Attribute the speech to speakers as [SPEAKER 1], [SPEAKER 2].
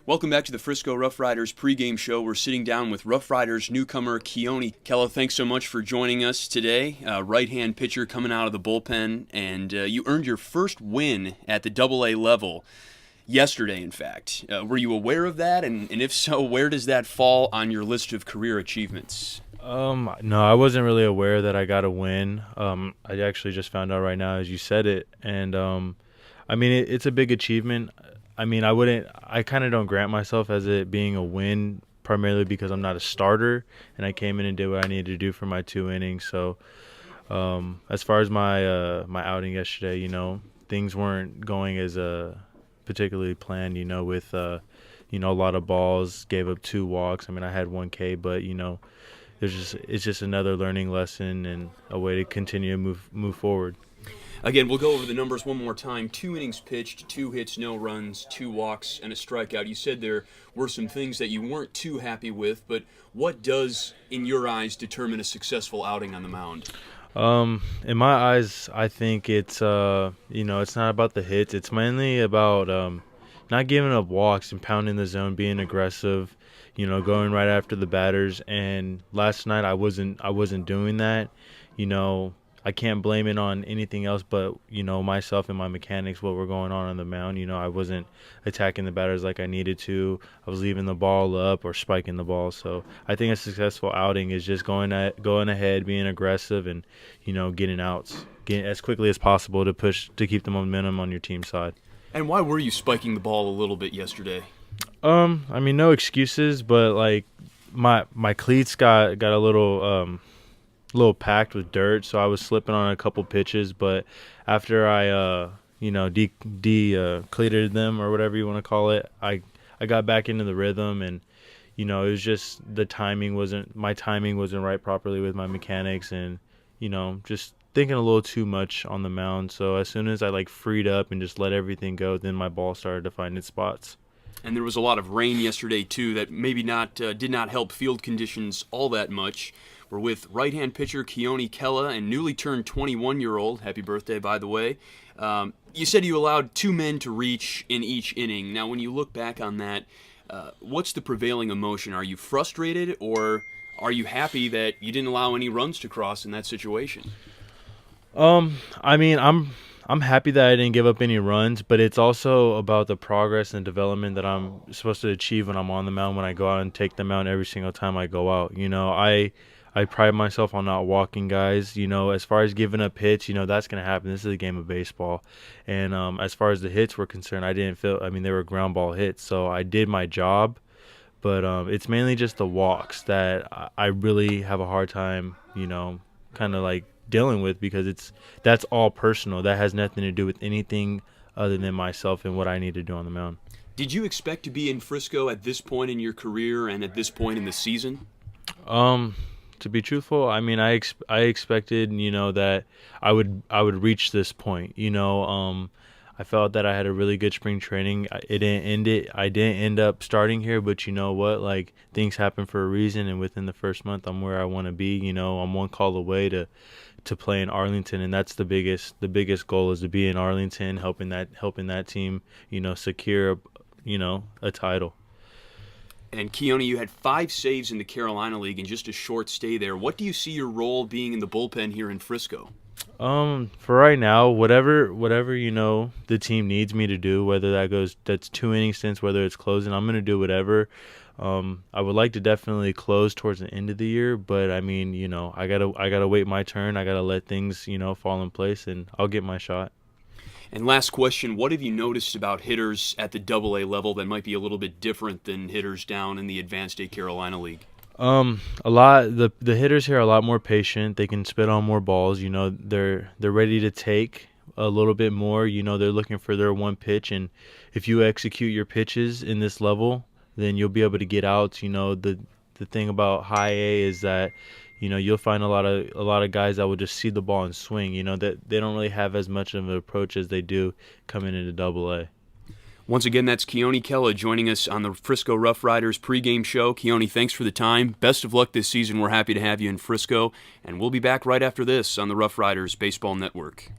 [SPEAKER 1] Welcome back to the Frisco RoughRiders pregame show. We're sitting down with RoughRiders newcomer Keone Kela. Thanks so much for joining us today. Right-hand pitcher coming out of the bullpen, and you earned your first win at the DoubleA level yesterday, in fact. Were you aware of that? And if so, where does that fall on your list of career achievements?
[SPEAKER 2] No, I wasn't really aware that I got a win. I actually just found out right now as you said it, and it's a big achievement. I kind of don't grant myself as it being a win, primarily because I'm not a starter, and I came in and did what I needed to do for my 2 innings. So, as far as my outing yesterday, things weren't going as particularly planned. With a lot of balls, gave up 2 walks. I had 1 K, but it's just another learning lesson and a way to continue to move forward.
[SPEAKER 1] Again, we'll go over the numbers one more time. 2 innings pitched, 2 hits, no runs, 2 walks, and a strikeout. You said there were some things that you weren't too happy with, but what does, in your eyes, determine a successful outing on the mound?
[SPEAKER 2] In my eyes, I think it's it's not about the hits. It's mainly about not giving up walks and pounding the zone, being aggressive, going right after the batters. And last night I wasn't doing that. I can't blame it on anything else but, myself and my mechanics, what were going on the mound. I wasn't attacking the batters like I needed to. I was leaving the ball up or spiking the ball. So I think a successful outing is just going ahead, being aggressive, and, getting outs, getting as quickly as possible to keep the momentum on your team's side.
[SPEAKER 1] And why were you spiking the ball a little bit yesterday?
[SPEAKER 2] No excuses, but like my cleats got a little packed with dirt, so I was slipping on a couple pitches. But after I cleated them, or whatever you want to call it, I got back into the rhythm, and it was just my timing wasn't right properly with my mechanics, and just thinking a little too much on the mound. So as soon as I freed up and just let everything go, then my ball started to find its spots.
[SPEAKER 1] And there was a lot of rain yesterday too that maybe did not help field conditions all that much. We're with right-hand pitcher Keone Kela and newly turned 21-year-old. Happy birthday, by the way. You said you allowed 2 men to reach in each inning. Now, when you look back on that, what's the prevailing emotion? Are you frustrated, or are you happy that you didn't allow any runs to cross in that situation?
[SPEAKER 2] I'm happy that I didn't give up any runs, but it's also about the progress and development that I'm supposed to achieve when I'm on the mound, when I go out and take the mound every single time I go out. I pride myself on not walking guys. As far as giving up hits, that's going to happen. This is a game of baseball. And as far as the hits were concerned, they were ground ball hits. So I did my job, but it's mainly just the walks that I really have a hard time, kind of dealing with, because that's all personal. That has nothing to do with anything other than myself and what I need to do on the mound.
[SPEAKER 1] Did you expect to be in Frisco at this point in your career and at this point in the season?
[SPEAKER 2] To be truthful, I expected, that I would reach this point. I felt that I had a really good spring training. I didn't end up starting here, but you know what? Things happen for a reason, and within the first month, I'm where I want to be. I'm 1 call away to play in Arlington, and that's the biggest goal, is to be in Arlington, helping that team, secure, a title.
[SPEAKER 1] And Keone, you had 5 saves in the Carolina League in just a short stay there. What do you see your role being in the bullpen here in Frisco?
[SPEAKER 2] For right now, whatever the team needs me to do, whether that's 2 inning stints, whether it's closing, I'm gonna do whatever. I would like to definitely close towards the end of the year, but I gotta wait my turn. I gotta let things fall in place, and I'll get my shot.
[SPEAKER 1] And last question, what have you noticed about hitters at the DoubleA level that might be a little bit different than hitters down in the Advanced A Carolina League?
[SPEAKER 2] A lot. The hitters here are a lot more patient. They can spit on more balls. They're ready to take a little bit more. They're looking for their 1 pitch, and if you execute your pitches in this level, then you'll be able to get outs. The thing about high A is that you'll find a lot of guys that will just see the ball and swing. That they don't really have as much of an approach as they do coming into DoubleA.
[SPEAKER 1] Once again, that's Keone Kela joining us on the Frisco RoughRiders pregame show. Keone, thanks for the time. Best of luck this season. We're happy to have you in Frisco, and we'll be back right after this on the RoughRiders Baseball Network.